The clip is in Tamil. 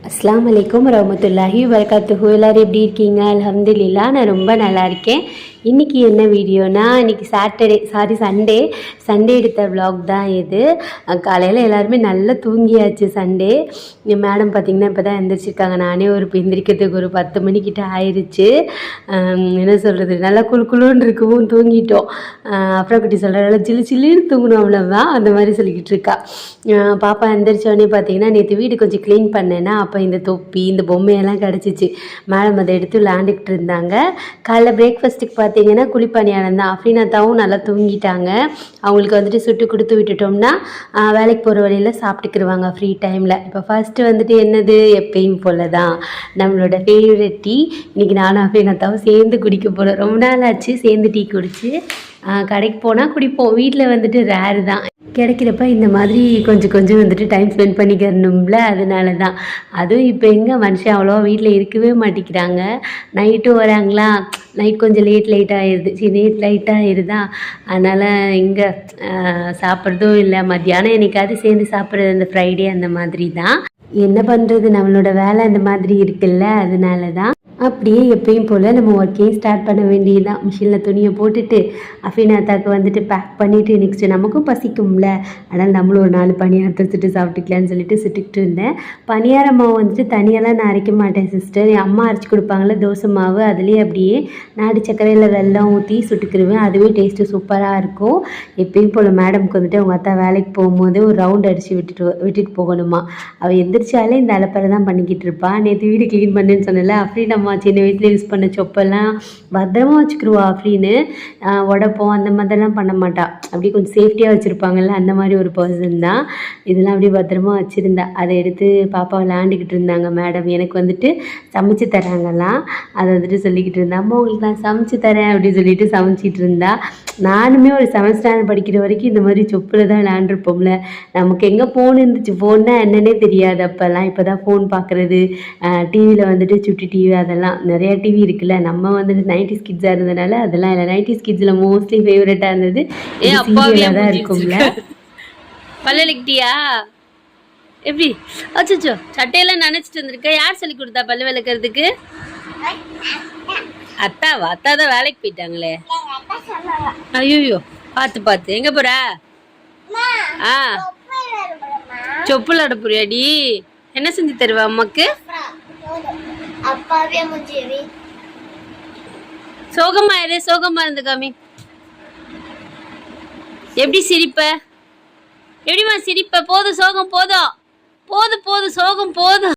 அஸ்ஸலாமு அலைக்கும் வரஹ்மத்துல்லாஹி வபரகாத்துஹு. எல்லோரும் எப்படி இருக்கீங்க? அல்ஹம்துலில்லாஹ், நான் ரொம்ப நல்லா இருக்கேன். இன்றைக்கி என்ன வீடியோனா, இன்றைக்கி சண்டே எடுத்த விலாக் தான் இது. காலையில் எல்லாருமே நல்லா தூங்கியாச்சு. சண்டே மேடம் பார்த்திங்கன்னா இப்போ தான் எந்திரிச்சிருக்காங்க. நானே எந்திரிக்கிறதுக்கு ஒரு 10 மணிக்கிட்ட ஆயிடுச்சு. என்ன சொல்கிறது, நல்லா குழுன்னு இருக்கவும் தூங்கிட்டோம். அப்புறம் குட்டி சொல்கிற நல்லா சில்லுன்னு தூங்கணும், அவ்வளோதான் அந்த மாதிரி சொல்லிக்கிட்டு இருக்கா. பாப்பா எந்திரிச்சோடனே பார்த்திங்கன்னா, நேற்று வீடு கொஞ்சம் க்ளீன் பண்ணேன்னா அப்போ இந்த தொப்பி இந்த பொம்மையெல்லாம் கிடச்சிச்சு. மேடம் அதை எடுத்து விளாண்டுக்கிட்டு இருந்தாங்க. காலைல பிரேக்ஃபாஸ்ட்டுக்கு பார்த்தீங்கன்னா குழிப்பணியாரம் தான். அஃப்ரீனாத்தாவும் நல்லா தூங்கிட்டாங்க. அவங்களுக்கு வந்துட்டு சுட்டு கொடுத்து விட்டுட்டோம்னா வேலைக்கு போகிற வழியில் சாப்பிட்டுக்கிடுவாங்க ஃப்ரீ டைமில். இப்போ ஃபஸ்ட்டு வந்துட்டு என்னது, எப்பயும் போல் தான் நம்மளோட ஃபேவரட் டீ. இன்றைக்கி நானும் அஃப்ரீனாத்தாவும் சேர்ந்து குடிக்க போகிறோம். ரொம்ப நாள் ஆச்சு சேர்ந்து டீ குடிச்சு. கடைக்கு போனால் குடிப்போம், வீட்டில் வந்துட்டு ரேரு தான். கிடைக்கிறப்ப இந்த மாதிரி கொஞ்சம் வந்துட்டு டைம் ஸ்பெண்ட் பண்ணிக்கிறணும்ல, அதனால தான். அதுவும் இப்போ எங்கே மனுஷன் அவ்வளோவா வீட்டில் இருக்கவே மாட்டேங்கிறாங்க. நைட்டும் வராங்களா, நைட் கொஞ்சம் லேட்டாக ஆயிடுதா, அதனால் இங்கே சாப்பிட்றதும் இல்லை. மத்தியானம் என்னைக்காவது சேர்ந்து சாப்பிட்றது அந்த ஃப்ரைடே அந்த மாதிரி தான். என்ன பண்ணுறது, நம்மளோட வேலை அந்த மாதிரி இருக்குல்ல, அதனால தான். அப்படியே எப்பயும் போல் நம்ம ஒர்க்கையும் ஸ்டார்ட் பண்ண வேண்டியதுதான். மிஷினில் துணியை போட்டுட்டு அஃபீனாத்தாக்கு வந்துட்டு பேக் பண்ணிவிட்டு நெக்ஸ்ட்டு நமக்கும் பசிக்கும்ல, அதனால் நம்மளும் ஒரு 4 பணியாரத்தை சுட்டு சாப்பிட்டுக்கலான்னு சொல்லிட்டு சுட்டுக்கிட்டு இருந்தேன். பணியார மாவு வந்துட்டு தனியாலாம் நான் அரைக்க மாட்டேன் சிஸ்டர். என் அம்மா அரைச்சி கொடுப்பாங்களே தோசை மாவு, அதுலேயே அப்படியே நாடு சர்க்கரையில் வெல்லம் ஊற்றி சுட்டுக்கிடுவேன். அதுவே டேஸ்ட்டு சூப்பராக இருக்கும். எப்பயும் போல் மேடம்க்கு வந்துட்டு அவங்க அத்தா வேலைக்கு போகும்போது ஒரு ரவுண்ட் அடித்து விட்டுட்டு போகணுமா. அவள் எந்திரிச்சாலே இந்த அலப்பறை தான் பண்ணிக்கிட்டு இருப்பாள். நேற்று வீடு க்ளீன் பண்ணுன்னு சொன்னல, அஃப்ரீன் அம்மா சின்ன வயசில் யூஸ் பண்ண சொப்பெல்லாம் பத்திரமா வச்சுக்கிடுவா. அப்படின்னு உடப்போம் அந்த மாதிரிலாம் பண்ண மாட்டாள். அப்படியே கொஞ்சம் சேஃப்டியாக வச்சுருப்பாங்கல்ல, அந்த மாதிரி ஒரு பர்சன் தான். இதெல்லாம் அப்படியே பத்திரமா வச்சுருந்தா. அதை எடுத்து பாப்பா விளையாண்டுக்கிட்டு இருந்தாங்க. மேடம் எனக்கு வந்துட்டு சமைச்சு தராங்கலாம், அதை வந்துட்டு சொல்லிக்கிட்டு இருந்தா. அம்மா உங்களுக்கு நான் சமைச்சு தரேன் அப்படின்னு சொல்லிட்டு சமைச்சிட்டு இருந்தா. நானுமே ஒரு 7th ஸ்டாண்டர்ட் படிக்கிற வரைக்கும் இந்த மாதிரி சொப்பில் தான் விளையாண்டுருப்போம்ல. நமக்கு எங்கே ஃபோன் இருந்துச்சு, ஃபோன்னா என்னன்னே தெரியாது அப்போல்லாம். இப்போ தான் ஃபோன் பார்க்குறது, டிவியில் வந்துட்டு சுட்டி டிவி, அதெல்லாம் நிறையா டிவி இருக்குல்ல. நம்ம வந்துட்டு 90s கிட்ஸாக இருந்ததுனால அதெல்லாம் இல்லை. 90s கிட்ஸில் மோஸ்ட்லி ஃபேவரட்டாக இருந்தது சீரியலாக தான் இருக்கும்ல. பல்லுக்கிட்டியா எப்படி? அச்சோ, சட்டையெல்லாம் நினைச்சிட்டு வந்திருக்க. யார் சொல்லி கொடுத்தா பல்லு விளக்குறதுக்கு? அத்தாவா? அத்தா தான் வேலைக்கு போயிட்டாங்களே. ஐயோ, பார்த்து எங்க போற? சொப்புல அடப்புறியாடி? என்ன செஞ்சு தருவா அம்மாக்கு? சோகமா இருந்து காமி. எப்படி சிரிப்ப? எப்படிமா சிரிப்ப? போதும் சோகம், போதும் சோகம் போதும்.